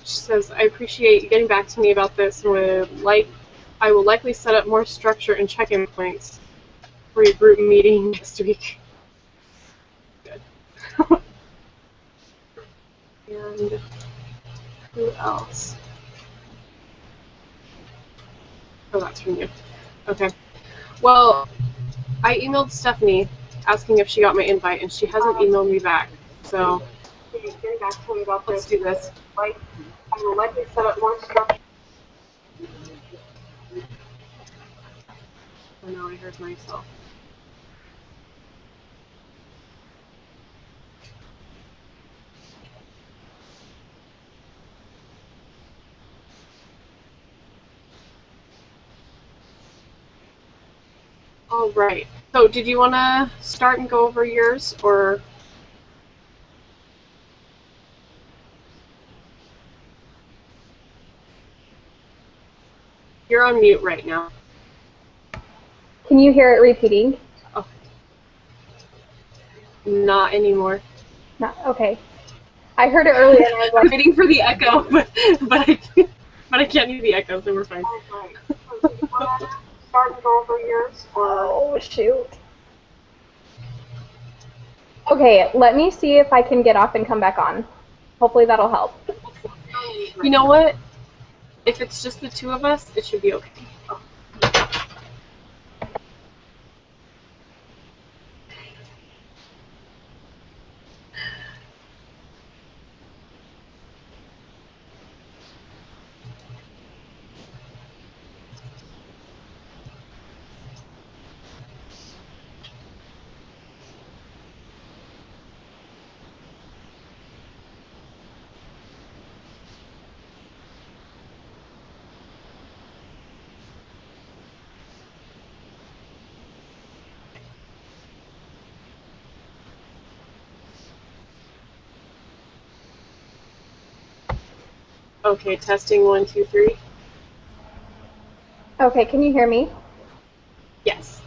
She says, I appreciate you getting back to me about this and I will likely set up more structure and check-in points for your group meeting next week. Good. And who else? Oh, that's from you. Okay. Well, I emailed Stephanie asking if she got my invite, and she hasn't emailed me back. So, getting back to me about let's do this. I will likely set up more structure. Oh no, I heard myself. All right. So, did you want to start and go over yours, or? You're on mute right now. Can you hear it repeating? Oh. Not anymore. No. Okay. I heard it earlier, and I was like, I'm waiting for the echo, but I can't hear the echo, so we're fine. Right. So, do you want to start and go over yours, or? Oh shoot. Okay, let me see if I can get off and come back on. Hopefully that'll help. You know what? If it's just the two of us, it should be okay. Okay, testing 1, 2, 3. Okay, can you hear me? Yes.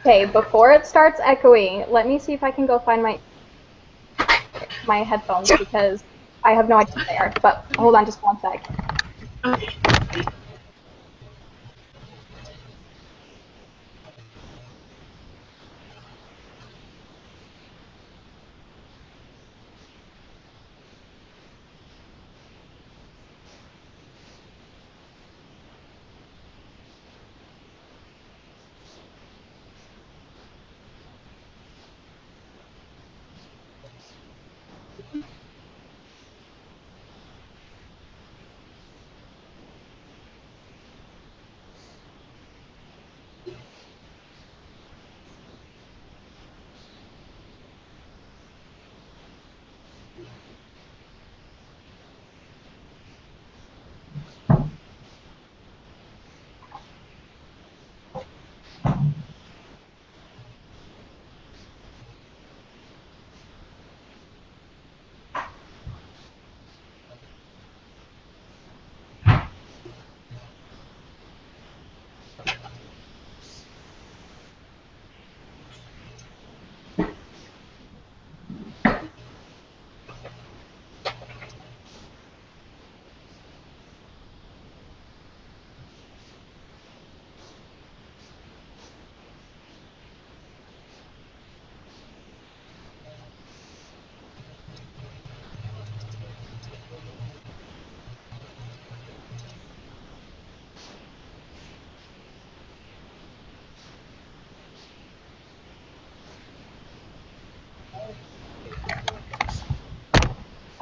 Okay, before it starts echoing, let me see if I can go find my headphones because I have no idea what they are. But hold on just one sec. Okay.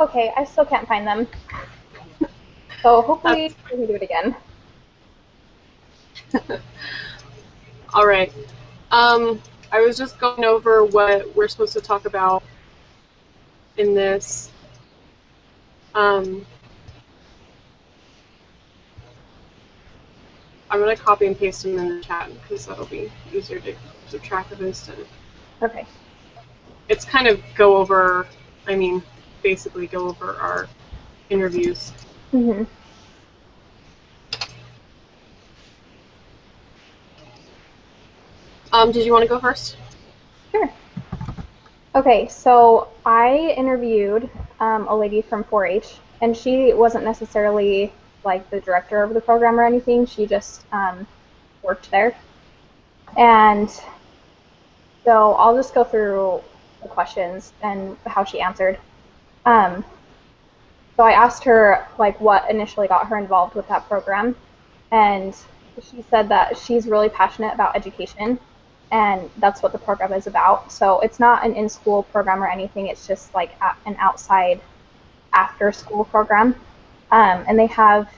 Okay, I still can't find them. So hopefully we can do it again. All right. I was just going over what we're supposed to talk about in this. I'm going to copy and paste them in the chat because that'll be easier to keep track of instead. Okay. It's kind of basically go over our interviews. Mm-hmm. Did you want to go first? Sure. Okay, so I interviewed a lady from 4-H, and she wasn't necessarily like the director of the program or anything. She just worked there. And so I'll just go through the questions and how she answered. So I asked her like what initially got her involved with that program, and she said that she's really passionate about education, and that's what the program is about. So it's not an in-school program or anything. It's just like an outside after-school program, and they have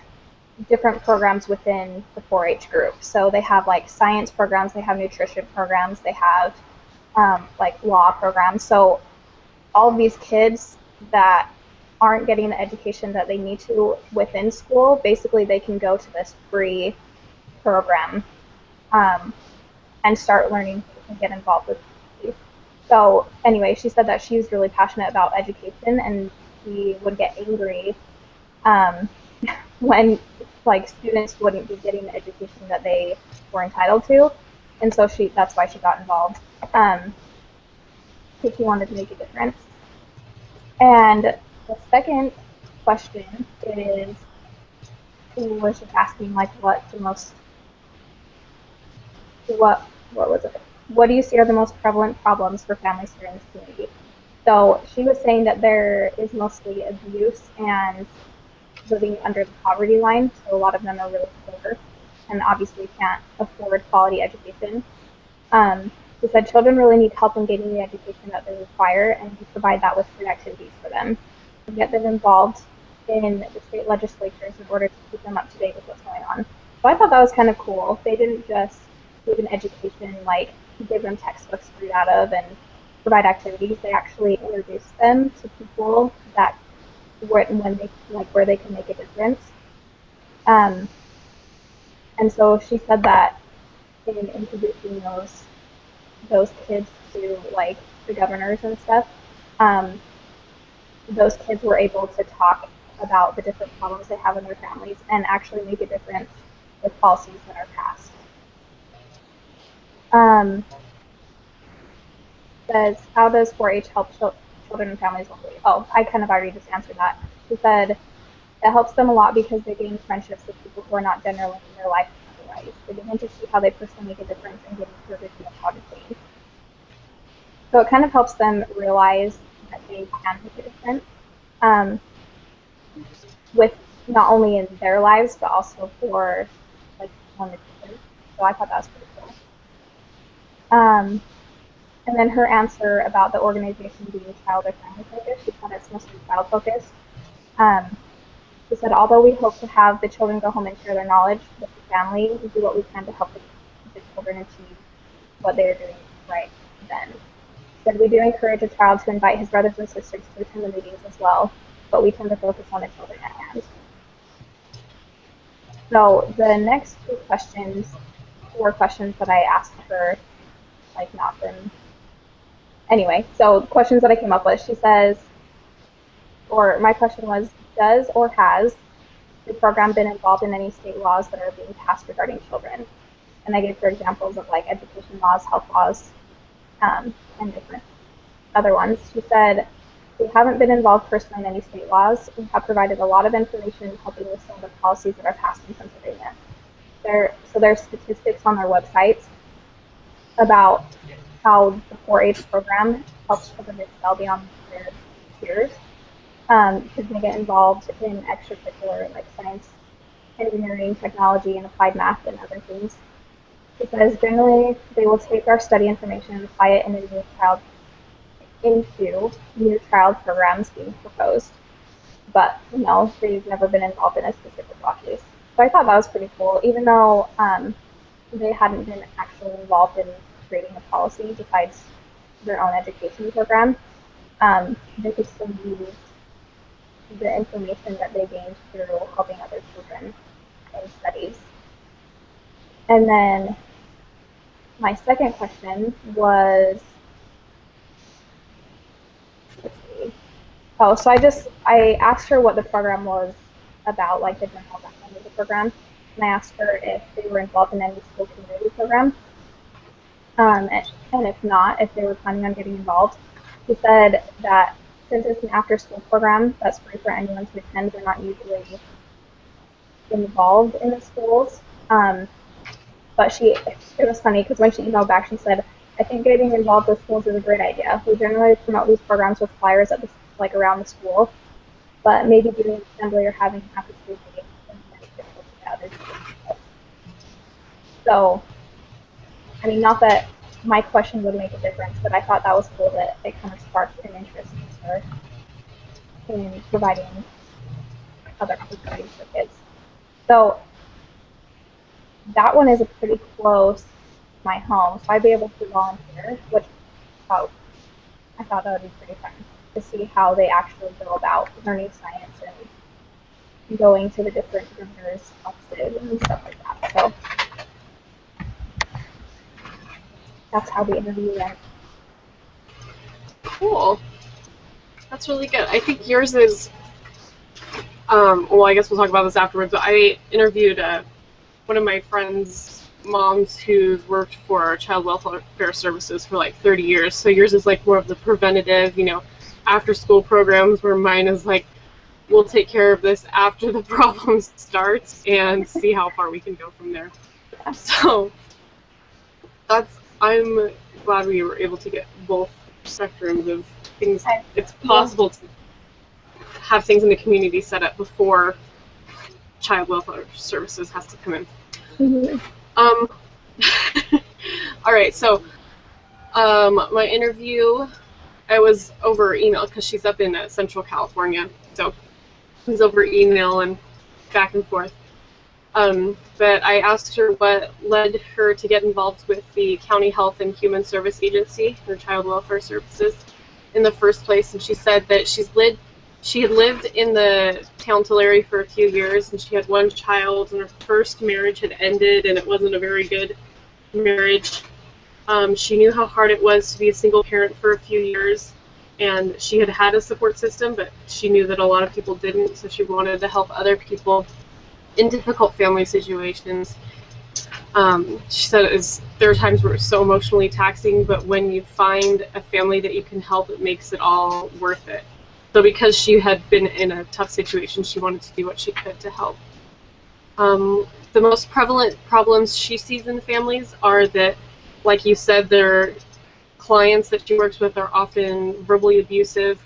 different programs within the 4-H group. So they have like science programs, they have nutrition programs, they have like law programs. So all of these kids that aren't getting the education that they need to within school, basically they can go to this free program and start learning and get involved with it. So anyway, she said that she's really passionate about education, and she would get angry when like students wouldn't be getting the education that they were entitled to, and so that's why she got involved. Because she wanted to make a difference. And the second question is, she was just asking like what was it? What do you see are the most prevalent problems for families here in this community? So she was saying that there is mostly abuse and living under the poverty line. So a lot of them are really poor and obviously can't afford quality education. She said children really need help in getting the education that they require, and we provide that with free activities for them. We get them involved in the state legislatures in order to keep them up to date with what's going on. So I thought that was kind of cool. They didn't just give an education, like give them textbooks to read out of and provide activities. They actually introduced them to people that where they can make a difference. And so she said that in introducing those kids to like the governors and stuff, those kids were able to talk about the different problems they have in their families and actually make a difference with policies that are passed. Says, how does 4-H help children and families locally? Oh, I kind of already just answered that. She said, it helps them a lot because they gain friendships with people who are not generally in their life otherwise. They begin to see how they personally make a difference and get encouraged of how to change. So it kind of helps them realize that they can make a difference with not only in their lives, but also for like on the future. So I thought that was pretty cool. And then her answer about the organization being child or family focused, she said it's mostly child focused. She said, although we hope to have the children go home and share their knowledge with the family, we do what we can to help the children achieve what they are doing right then. She said, we do encourage a child to invite his brothers and sisters to attend the meetings as well, but we tend to focus on the children at hand. So the next two questions were questions that I asked her, like not them. Anyway, so questions that I came up with. She says, or my question was, does or has the program been involved in any state laws that are being passed regarding children? And I gave her examples of like education laws, health laws, and different other ones. She said, we haven't been involved personally in any state laws. We have provided a lot of information helping with some of the policies that are passed in Pennsylvania. So there's statistics on their websites about how the 4-H program helps children excel beyond their peers. Because they get involved in extracurricular like science, engineering, technology, and applied math and other things. It says generally they will take our study information and apply it into new child programs being proposed. But no, they've never been involved in a specific law case. So I thought that was pretty cool, even though they hadn't been actually involved in creating a policy besides their own education program. They could still use the information that they gained through helping other children in studies. And then my second question was, let's see. Oh, so I asked her what the program was about, like the general background of the program, and I asked her if they were involved in any school community program, and if not, if they were planning on getting involved. She said that since it's an after-school program that's free for anyone to attend, they're not usually involved in the schools. But it was funny because when she emailed back, she said, "I think getting involved with schools is a great idea. We generally promote these programs with flyers at around the school, but maybe doing an assembly or having an after-school meeting is beneficial to others." So, I mean, not that my question would make a difference, but I thought that was cool that it kind of sparked an interest in her in providing other opportunities for kids. So that one is a pretty close to my home, so I'd be able to volunteer, which I thought that would be pretty fun to see how they actually go about learning science and going to the different governors' offices and stuff like that. So that's how the interview went. Cool. That's really good. I think yours is, well, I guess we'll talk about this afterwards, but I interviewed one of my friends' moms who's worked for Child Welfare Services for like 30 years. So yours is like more of the preventative, after-school programs, where mine is like, we'll take care of this after the problem starts and see how far we can go from there. So I'm glad we were able to get both spectrums of things. It's possible to have things in the community set up before Child Welfare Services has to come in. Mm-hmm. All right, so my interview, I was over email because she's up in Central California, so it was over email and back and forth. But I asked her what led her to get involved with the County Health and Human Service Agency, or Child Welfare Services, in the first place, and she said that she had lived in the town Tulare for a few years, and she had one child, and her first marriage had ended, and it wasn't a very good marriage. She knew how hard it was to be a single parent for a few years, and she had had a support system, but she knew that a lot of people didn't, so she wanted to help other people in difficult family situations. She said there are times where it's so emotionally taxing, but when you find a family that you can help, it makes it all worth it. So because she had been in a tough situation, she wanted to do what she could to help. The most prevalent problems she sees in families are that, like you said, their clients that she works with are often verbally abusive,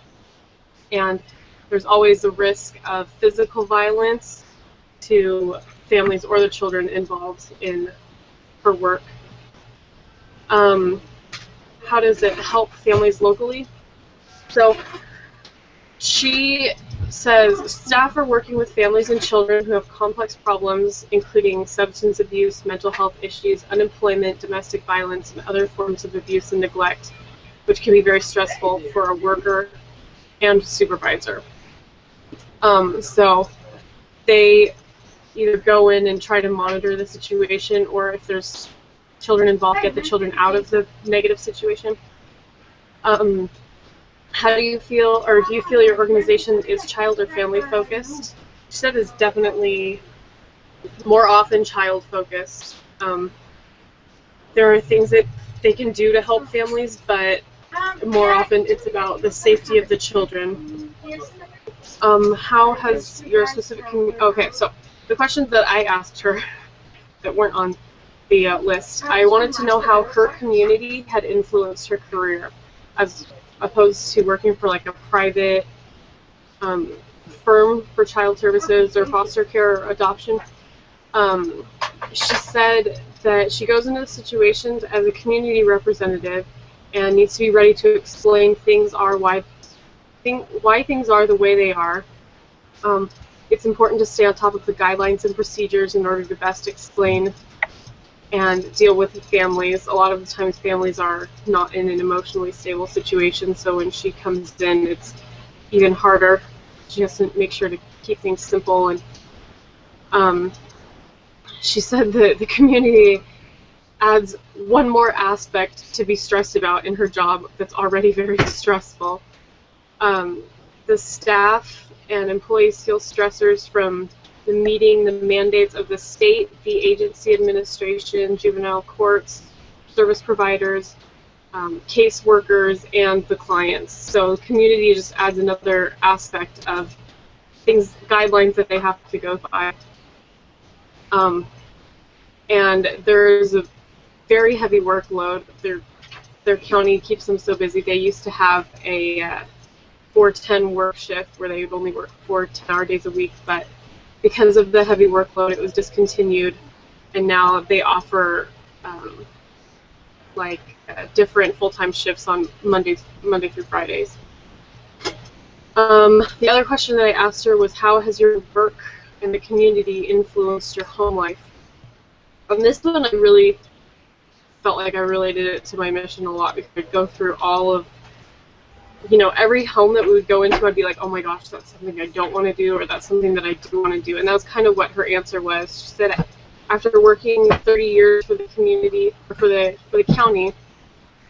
and there's always the risk of physical violence to families or the children involved in her work. How does it help families locally? So she says staff are working with families and children who have complex problems, including substance abuse, mental health issues, unemployment, domestic violence, and other forms of abuse and neglect, which can be very stressful for a worker and supervisor. So they either go in and try to monitor the situation, or if there's children involved, get the children out of the negative situation. How do you feel, or do you feel your organization is child or family focused? She said it's definitely more often child focused. There are things that they can do to help families, but more often it's about the safety of the children. How has your specific okay, so the questions that I asked her that weren't on the list, I wanted to know how her community had influenced her career, as opposed to working for like a private firm for child services or foster care or adoption. She said that she goes into the situations as a community representative and needs to be ready to explain why things are the way they are. It's important to stay on top of the guidelines and procedures in order to best explain and deal with families. A lot of the times families are not in an emotionally stable situation, so when she comes in, it's even harder. She has to make sure to keep things simple. And she said that the community adds one more aspect to be stressed about in her job that's already very stressful. The staff and employees feel stressors from meeting the mandates of the state, the agency administration, juvenile courts, service providers, caseworkers and the clients. So the community just adds another aspect of things, guidelines that they have to go by. And there's a very heavy workload. Their county keeps them so busy. They used to have a 4-10 work shift where they would only work 4 10-hour days a week, but because of the heavy workload, it was discontinued, and now they offer different full-time shifts on Monday through Fridays. The other question that I asked her was, how has your work in the community influenced your home life? On this one, I really felt like I related it to my mission a lot, because I'd go through all of, every home that we would go into, I'd be like, oh my gosh, that's something I don't want to do, or that's something that I do want to do. And that was kind of what her answer was. She said, after working 30 years for the community, or for the county,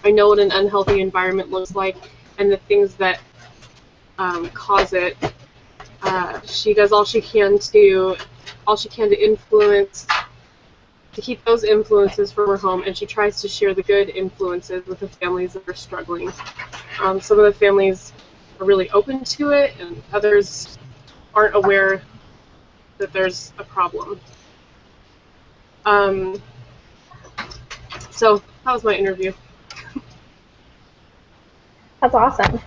I know what an unhealthy environment looks like and the things that cause it. She does all she can to influence, to keep those influences from her home, and she tries to share the good influences with the families that are struggling. Some of the families are really open to it, and others aren't aware that there's a problem. So that was my interview. That's awesome.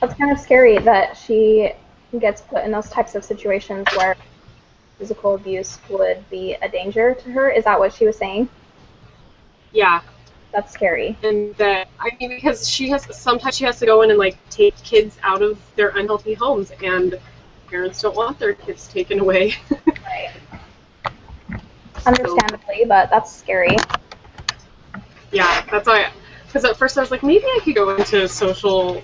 That's kind of scary that she gets put in those types of situations where physical abuse would be a danger to her. Is that what she was saying? Yeah. That's scary. And that, because sometimes she has to go in and take kids out of their unhealthy homes, and parents don't want their kids taken away. Right. Understandably, but that's scary. Yeah, that's why. Because at first I was like, maybe I could go into social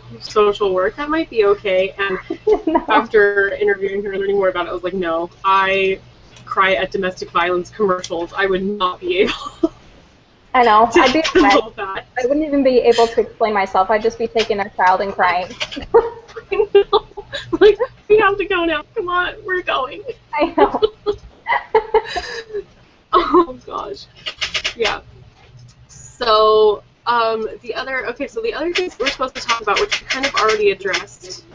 work. That might be okay. And No. after interviewing her and learning more about it, I was like, no, I cry at domestic violence commercials. I would not be able. I know. I'd be handle that. I wouldn't even be able to explain myself. I'd just be taking a child and crying. I know. Like, we have to go now. Come on, we're going. I know. Oh gosh. Yeah. So the other things we're supposed to talk about, which we kind of already addressed.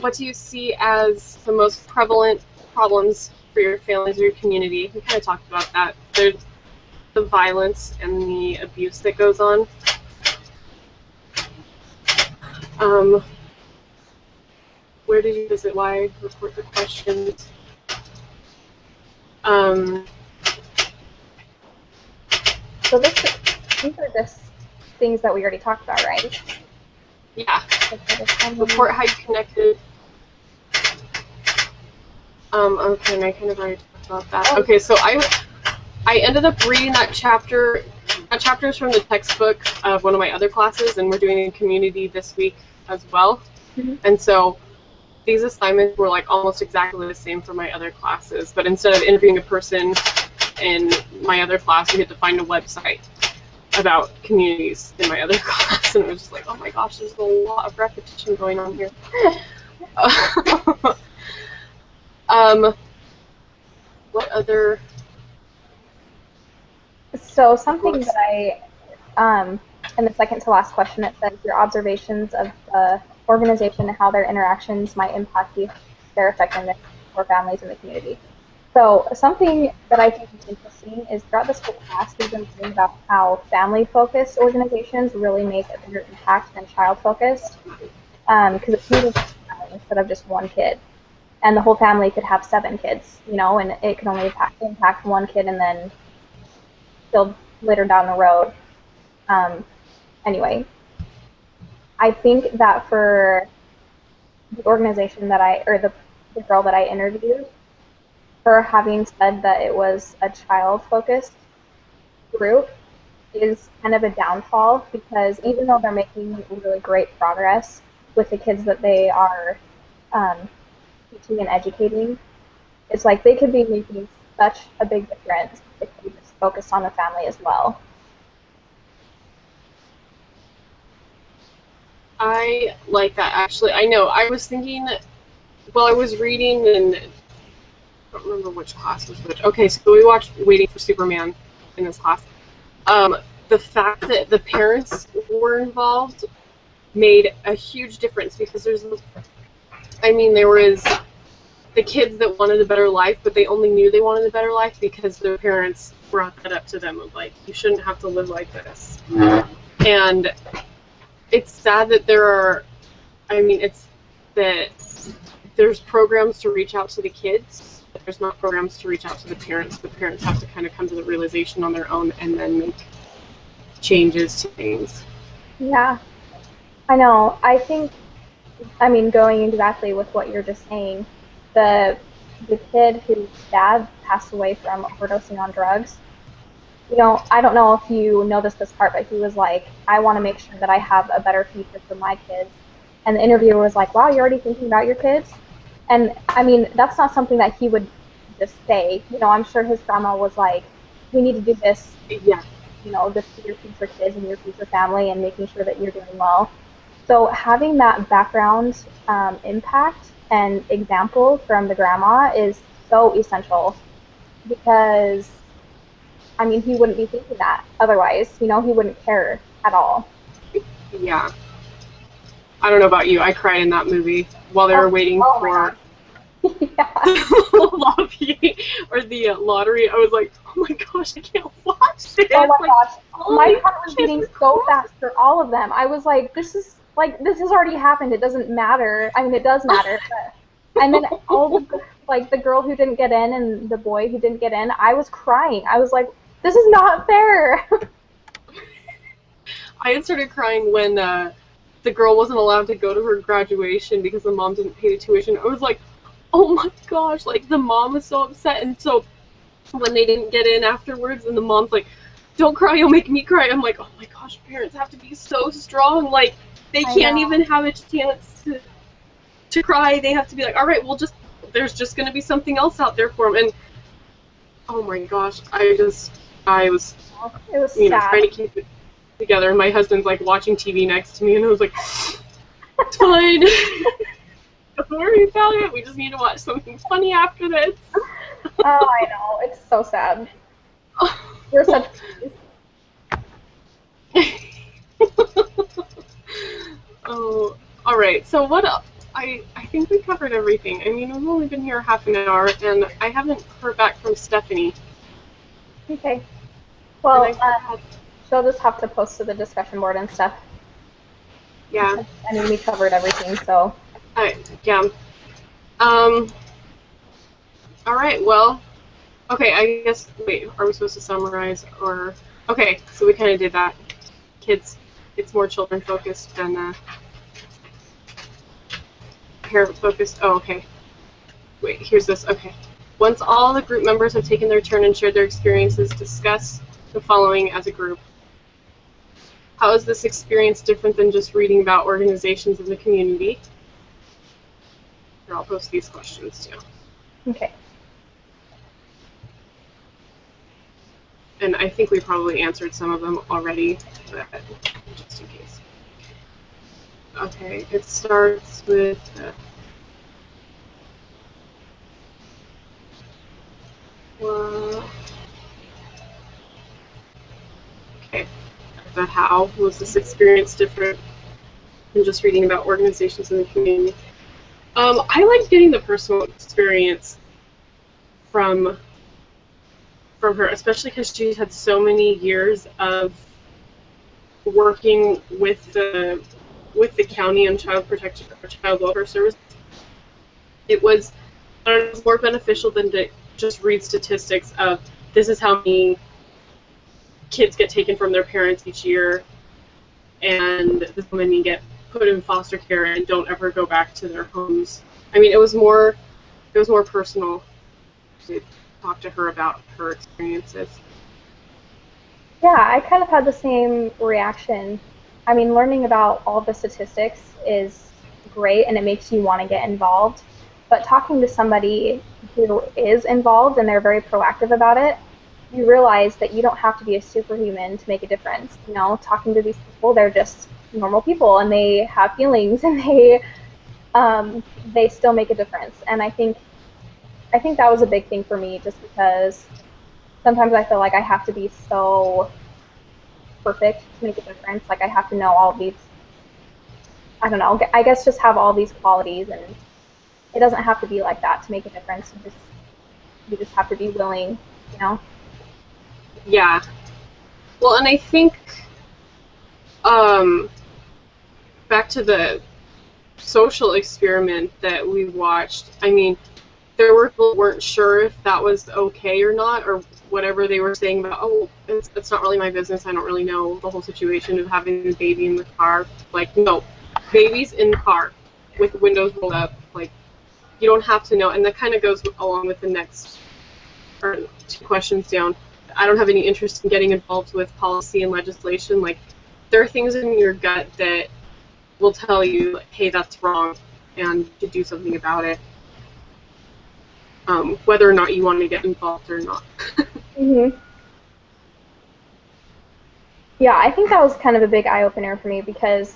What do you see as the most prevalent problems for your families or your community? We kind of talked about that. There's the violence and the abuse that goes on. Where did you visit? Why? Report the questions. So these are just things that we already talked about, right? Yeah. Report how you connected. Okay, and I kind of already talked about that. Okay, so I ended up reading that chapter. That chapter is from the textbook of one of my other classes, and we're doing a community this week as well. Mm-hmm. And so these assignments were almost exactly the same for my other classes, but instead of interviewing a person in my other class, we had to find a website about communities in my other class, and it was just like, oh my gosh, there's a lot of repetition going on here. What other? So something that in the second to last question, it says your observations of the organization and how their interactions might impact their effectiveness for families in the community. So something that I think is interesting is throughout this whole class, we've been learning about how family-focused organizations really make a bigger impact than child-focused, because it's moving instead of just one kid. And the whole family could have 7 kids, and it can only impact one kid, and then still later down the road. Anyway, I think that for the organization that the girl that I interviewed, her having said that it was a child-focused group is kind of a downfall, because even though they're making really great progress with the kids that they are teaching and educating, it's like they could be making such a big difference if we just focused on the family as well. I like that, actually. I know. I was thinking, well, I was reading, and I don't remember which class was which. Okay, so we watched Waiting for Superman in this class. the fact that the parents were involved made a huge difference, because there was the kids that wanted a better life, but they only knew they wanted a better life because their parents brought that up to them of like, you shouldn't have to live like this. And it's sad that there's programs to reach out to the kids, but there's not programs to reach out to the parents. The parents have to kind of come to the realization on their own and then make changes to things. Yeah, I know. I mean, going exactly with what you're just saying, the kid whose dad passed away from overdosing on drugs, I don't know if you noticed this part, but he was like, I want to make sure that I have a better future for my kids. And the interviewer was like, wow, you're already thinking about your kids? And I mean, that's not something that he would just say. I'm sure his grandma was like, we need to do this, Yeah. This for your future kids and your future family, and making sure that you're doing well. So having that background impact and example from the grandma is so essential, because, I mean, he wouldn't be thinking that otherwise. He wouldn't care at all. Yeah. I don't know about you. I cried in that movie while they were waiting for the lobby or the lottery. I was like, oh my gosh, I can't watch this. Oh my gosh. My heart was beating so fast for all of them. I was like, this has already happened. It doesn't matter. I mean, it does matter. But, and then all the girl who didn't get in and the boy who didn't get in, I was crying. I was like, this is not fair. I had started crying when the girl wasn't allowed to go to her graduation because the mom didn't pay the tuition. I was like, oh my gosh, like the mom was so upset. And so when they didn't get in afterwards, and the mom's like, don't cry, you'll make me cry. I'm like, oh my gosh, parents have to be so strong. Like, they can't even have a chance to cry. They have to be like, all right, there's just going to be something else out there for them. And oh my gosh, I was sad. Trying to keep it together. My husband's like watching TV next to me, and I was like, it's fine. Don't worry about it. We just need to watch something funny after this. Oh, I know. It's so sad. You're such Oh, all right. So what else? I think we covered everything. I mean, we've only been here half an hour, and I haven't heard back from Stephanie. Okay. Well, she'll just have to post to the discussion board and stuff. Yeah. I mean, we covered everything, so. Yeah. All right. Well. Okay. I guess. Wait. Are we supposed to summarize or? Okay. So we kind of did that. Kids. It's more children focused than parent focused. Oh, okay. Wait. Here's this. Okay. Once all the group members have taken their turn and shared their experiences, discuss the following as a group. How is this experience different than just reading about organizations in the community? Here, I'll post these questions too. Okay. And I think we probably answered some of them already, but just in case. Okay, it starts with okay. The how was this experience different than just reading about organizations in the community? I like getting the personal experience from her, especially because she's had so many years of working with the county and child protection or child welfare service. It was more beneficial than to just read statistics of this is how many kids get taken from their parents each year, and this many get put in foster care and don't ever go back to their homes. I mean, it was more personal to talk to her about her experiences. Yeah, I kind of had the same reaction. I mean, learning about all the statistics is great and it makes you want to get involved, but talking to somebody who is involved and they're very proactive about it, you realize that you don't have to be a superhuman to make a difference. Talking to these people, they're just normal people and they have feelings and they still make a difference. And I think that was a big thing for me, just because sometimes I feel like I have to be so perfect to make a difference. Like I have to know all these, I don't know, I guess just have all these qualities, and it doesn't have to be like that to make a difference. You just have to be willing, you know? Yeah. Well, and I think back to the social experiment that we watched, I mean, there were people who weren't sure if that was okay or not, or whatever they were saying about, oh, it's not really my business, I don't really know the whole situation of having a baby in the car. Like, no, babies in the car with windows rolled up, like, you don't have to know. And that kind of goes along with the next, or 2 questions down. I don't have any interest in getting involved with policy and legislation. Like, there are things in your gut that will tell you, like, hey, that's wrong, and you should do something about it. Whether or not you want to get involved or not. Mhm. Yeah, I think that was kind of a big eye-opener for me because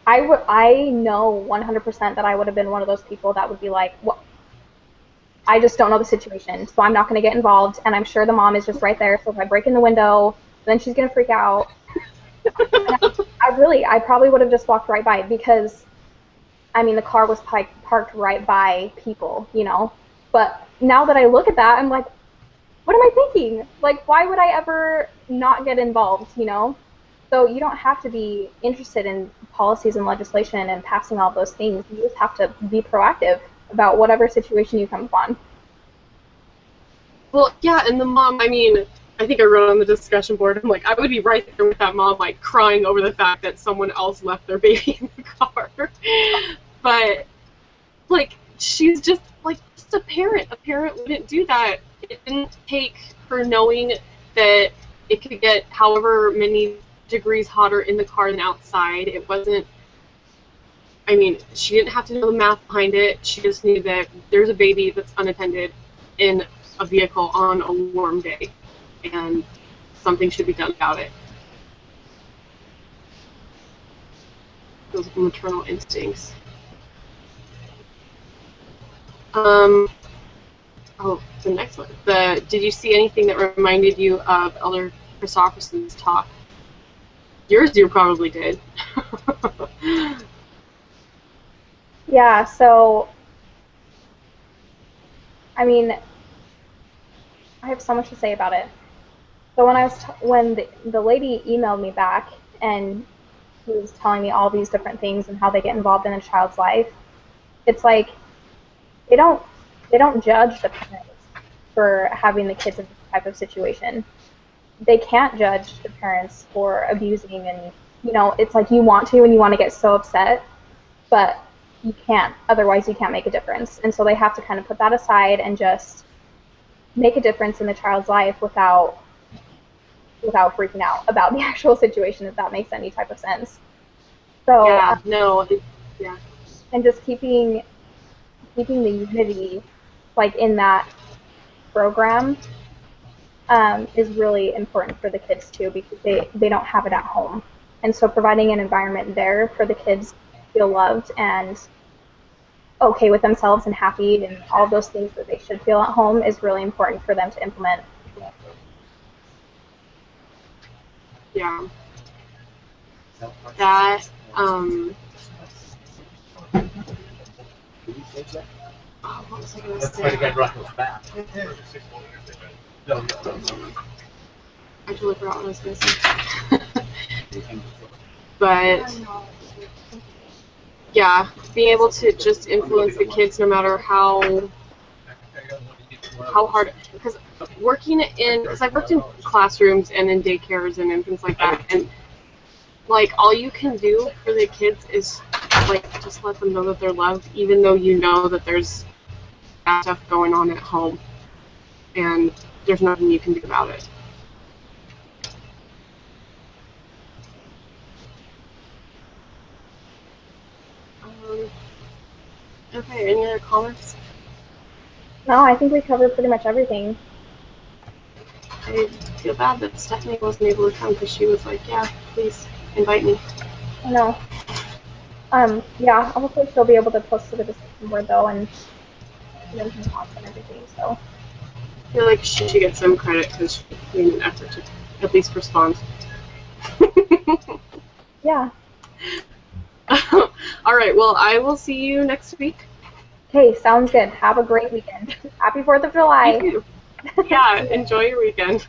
I know 100% that I would have been one of those people that would be like, well, I just don't know the situation, so I'm not going to get involved, and I'm sure the mom is just right there, so if I break in the window, then she's going to freak out. And I probably would have just walked right by it because, I mean, the car was parked right by people, you know? But now that I look at that, I'm like, what am I thinking? Like, why would I ever not get involved, you know? So you don't have to be interested in policies and legislation and passing all those things. You just have to be proactive about whatever situation you come upon. Well, yeah, and the mom, I mean, I think I wrote on the discussion board, I'm like, I would be right there with that mom, like, crying over the fact that someone else left their baby in the car. But, like, she's just, like, just a parent. A parent wouldn't do that. It didn't take her knowing that it could get however many degrees hotter in the car than outside. It wasn't, I mean, she didn't have to know the math behind it. She just knew that there's a baby that's unattended in a vehicle on a warm day, and something should be done about it. Those maternal instincts. Oh, the next one. Did you see anything that reminded you of Elder Christopherson's talk? Yours you probably did. Yeah, so, I mean, I have so much to say about it. So when the lady emailed me back and she was telling me all these different things and how they get involved in a child's life, it's like they don't judge the parents for having the kids in this type of situation. They can't judge the parents for abusing, and you know, it's like you want to and you want to get so upset, but you can't, otherwise you can't make a difference. And so they have to kind of put that aside and just make a difference in the child's life without freaking out about the actual situation, if that makes any type of sense. So yeah, no, yeah. And just keeping the unity like in that program is really important for the kids too, because they don't have it at home. And so providing an environment there for the kids to feel loved and okay with themselves and happy and all those things that they should feel at home is really important for them to implement. Yeah. That, oh, what was I going to say? I totally forgot what I was going to say. But, yeah, being able to just influence the kids no matter how hard, because I've worked in classrooms and in daycares and things like that, and like all you can do for the kids is like just let them know that they're loved, even though you know that there's bad stuff going on at home, and there's nothing you can do about it. Okay, any other comments? No, I think we covered pretty much everything. I feel bad that Stephanie wasn't able to come because she was like, yeah, please invite me. I know. Yeah, hopefully she'll be able to post to the discussion board though and then some thoughts and everything, so. I feel like she should get some credit because she made an effort to at least respond. Yeah. All right, well, I will see you next week. Okay, sounds good. Have a great weekend. Happy 4th of July. You too. Yeah, enjoy your weekend.